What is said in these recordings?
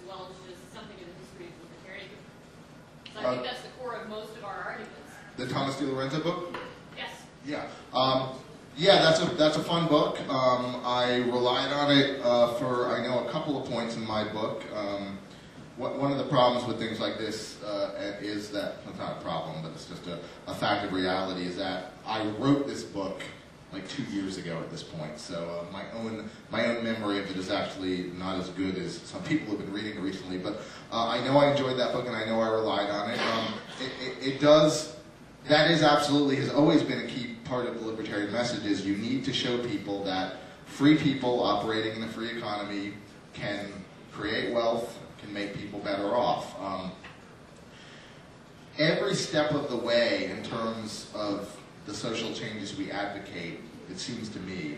well as just something in the history of libertarianism. So I think that's the core of most of our arguments. The Thomas DiLorenzo book? Yes. Yeah. Yeah, that's a fun book. I relied on it for, I know, a couple of points in my book. One of the problems with things like this is that, it's not a problem, but it's just a fact of reality, is that I wrote this book like 2 years ago at this point. So my own memory of it is actually not as good as some people have been reading it recently. But I know I enjoyed that book, and I know I relied on it. It does, that is absolutely, has always been a key part of the libertarian message, is you need to show people that free people operating in a free economy can create wealth, can make people better off. Every step of the way in terms of the social changes we advocate, it seems to me,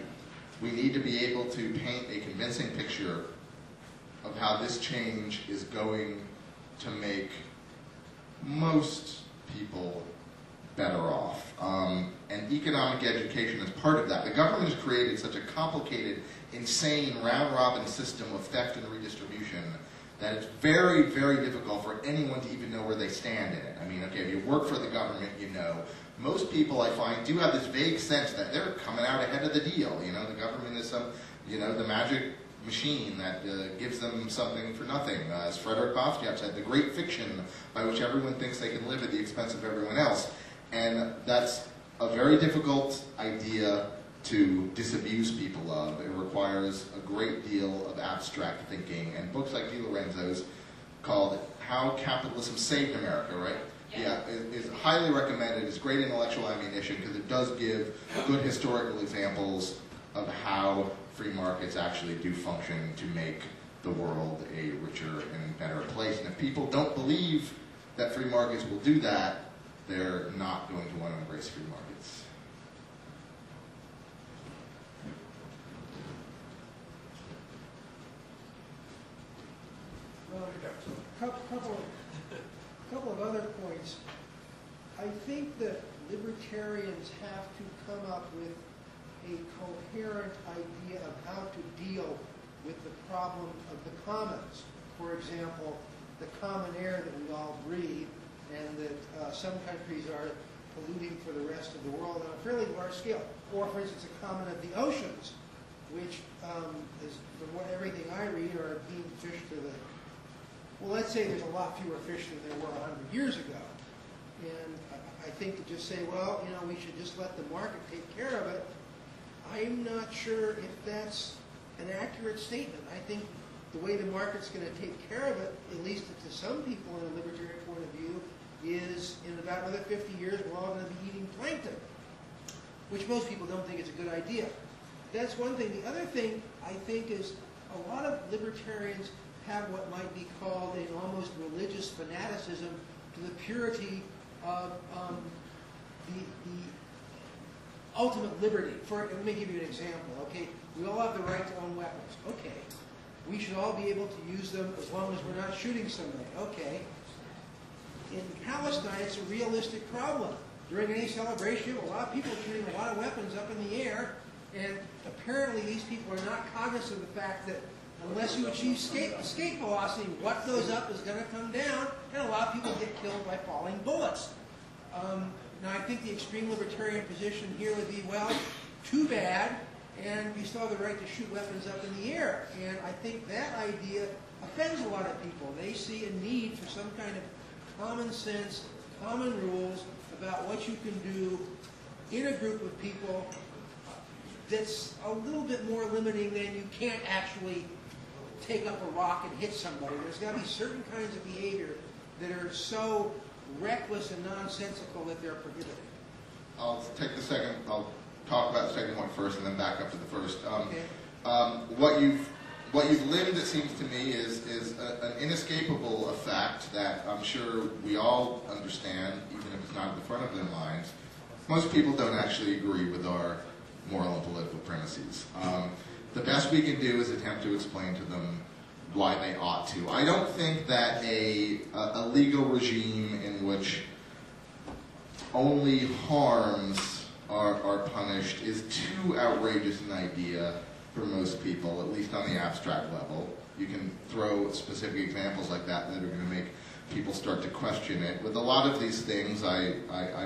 we need to be able to paint a convincing picture of how this change is going to make most people better off. And economic education is part of that. The government has created such a complicated, insane, round-robin system of theft and redistribution that it's very, very difficult for anyone to even know where they stand in it. I mean, okay, if you work for the government, you know. Most people, I find, do have this vague sense that they're coming out ahead of the deal. You know, the government is some, you know, the magic machine that gives them something for nothing. As Frederick Bastiat said, the great fiction by which everyone thinks they can live at the expense of everyone else. And that's a very difficult idea to disabuse people of. It requires a great deal of abstract thinking. And books like DiLorenzo's, called How Capitalism Saved America, right? Yeah, is highly recommended. It's great intellectual ammunition because it does give good historical examples of how free markets actually do function to make the world a richer and better place. And if people don't believe that free markets will do that, they're not going to want to embrace free markets. Well, a couple of other points. I think that libertarians have to come up with a coherent idea of how to deal with the problem of the commons. For example, the common air that we all breathe, and that some countries are polluting for the rest of the world on a fairly large scale. Or, for instance, a common of the oceans, which is, from what everything I read, are being fished to the, well, let's say there's a lot fewer fish than there were 100 years ago. And I think to just say, well, you know, we should just let the market take care of it, I'm not sure if that's an accurate statement. I think the way the market's going to take care of it, at least to some people in a libertarian point of view, is in about another 50 years we're all going to be eating plankton, which most people don't think is a good idea. That's one thing. The other thing, I think, is a lot of libertarians have what might be called an almost religious fanaticism to the purity of the ultimate liberty. Let me give you an example. Okay, we all have the right to own weapons. Okay, we should all be able to use them as long as we're not shooting somebody. Okay. In Palestine, it's a realistic problem. During any celebration, a lot of people are shooting a lot of weapons up in the air, and apparently these people are not cognizant of the fact that unless you achieve escape velocity, what goes up is going to come down, and a lot of people get killed by falling bullets. Now, I think the extreme libertarian position here would be, well, too bad, and you still have the right to shoot weapons up in the air. And I think that idea offends a lot of people. They see a need for some kind of common sense, common rules about what you can do in a group of people that's a little bit more limiting than you can't actually take up a rock and hit somebody. There's got to be certain kinds of behavior that are so reckless and nonsensical that they're prohibited. I'll talk about the second point first and then back up to the first. Okay. What you've lived, it seems to me, is an inescapable fact that I'm sure we all understand, even if it's not at the front of their minds. Most people don't actually agree with our moral and political premises. The best we can do is attempt to explain to them why they ought to. I don't think that a legal regime in which only harms are punished is too outrageous an idea for most people, at least on the abstract level. you can throw specific examples like that that are going to make people start to question it. With a lot of these things, I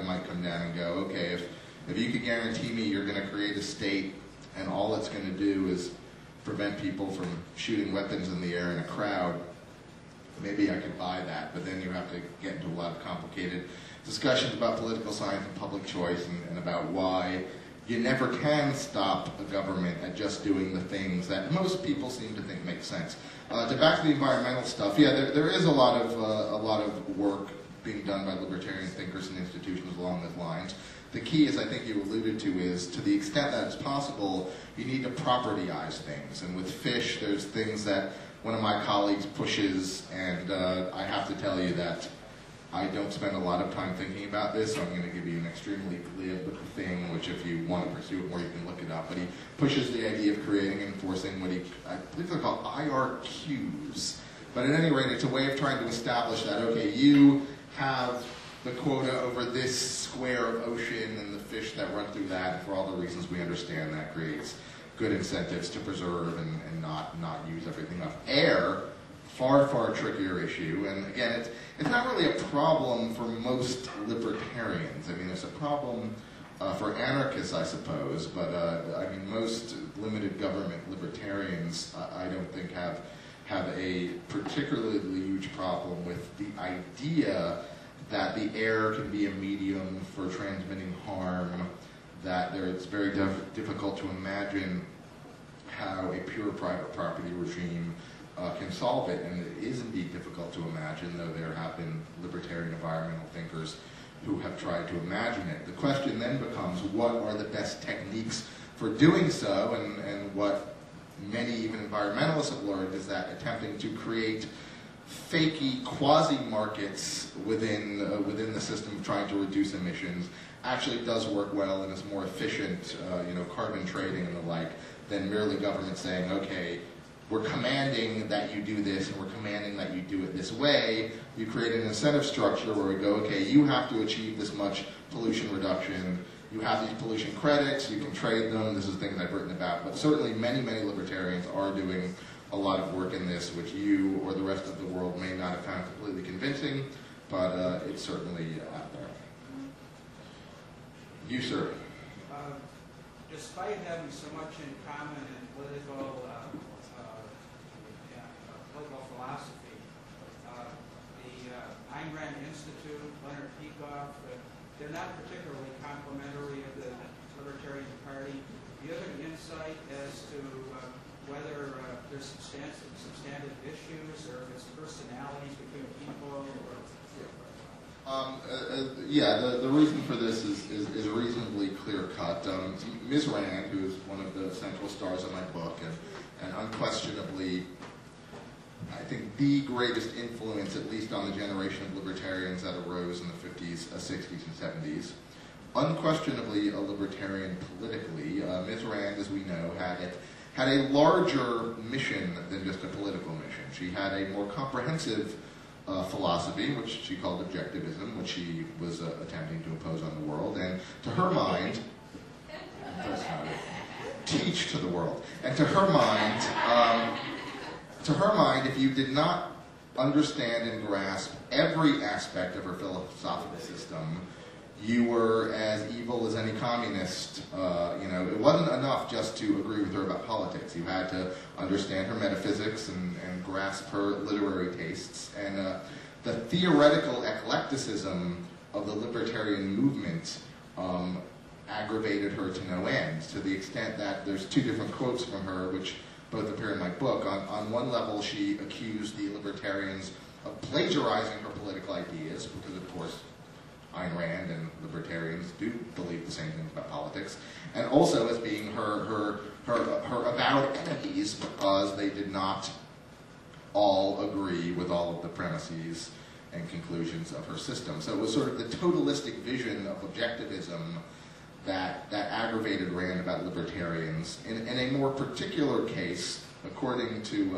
might come down and go, okay, if you could guarantee me you're going to create a state and all it's going to do is prevent people from shooting weapons in the air in a crowd, maybe I could buy that. But then you have to get into a lot of complicated discussions about political science and public choice and about why you never can stop a government at just doing the things that most people seem to think make sense. Back to the environmental stuff, yeah, there is a lot of work being done by libertarian thinkers and institutions along those lines. The key, as I think you alluded to, is to the extent that it's possible, you need to propertyize things. And with fish, there's things that one of my colleagues pushes, and I have to tell you that I don't spend a lot of time thinking about this, so I'm going to give you an extremely glib thing, which if you want to pursue it more, you can look it up. But he pushes the idea of creating and enforcing what I believe they're called IRQs. But at any rate, it's a way of trying to establish that, okay, you have the quota over this square of ocean and the fish that run through that, and for all the reasons we understand, that creates good incentives to preserve and not use everything up. Air, far, far trickier issue, and again, it's not really a problem for most libertarians. I mean, it's a problem for anarchists, I suppose, but I mean, most limited government libertarians, I don't think have a particularly huge problem with the idea that the air can be a medium for transmitting harm, that it's very difficult to imagine how a pure private property regime can solve it, and it is indeed difficult to imagine, though there have been libertarian environmental thinkers who have tried to imagine it. The question then becomes, what are the best techniques for doing so, and what many even environmentalists have learned is that attempting to create fakey quasi-markets within the system of trying to reduce emissions actually does work well and is more efficient, carbon trading and the like, than merely government saying, okay, we're commanding that you do this and we're commanding that you do it this way. You create an incentive structure where we go, okay, you have to achieve this much pollution reduction. You have these pollution credits, you can trade them. This is things I've written about. But certainly many, many libertarians are doing a lot of work in this, which you or the rest of the world may not have found completely convincing, but it's certainly out there. You, sir. Despite having so much in common in political philosophy, the Ayn Rand Institute, Leonard Peikoff, they're not particularly complimentary of the Libertarian Party. Do you have any insight as to whether there's substantive issues, or if it's personalities between people, or... The reason for this is reasonably clear-cut. Ms. Rand, who is one of the central stars of my book, and unquestionably, I think, the greatest influence, at least on the generation of libertarians that arose in the 50s, 60s, and 70s, unquestionably a libertarian politically. Ms. Rand, as we know, had a larger mission than just a political mission. She had a more comprehensive philosophy, which she called objectivism, which she was attempting to impose on the world, and to her mind, teach to the world, and to her mind, if you did not understand and grasp every aspect of her philosophical system, you were as evil as any communist. It wasn't enough just to agree with her about politics. You had to understand her metaphysics and grasp her literary tastes. And the theoretical eclecticism of the libertarian movement aggravated her to no end, to the extent that there's two different quotes from her, which both appear in my book. On one level, she accused the libertarians of plagiarizing her political ideas, because, of course, Ayn Rand and libertarians do believe the same things about politics, and also as being her avowed enemies because they did not all agree with all of the premises and conclusions of her system. So it was sort of the totalistic vision of objectivism that aggravated Rand about libertarians. In a more particular case, according to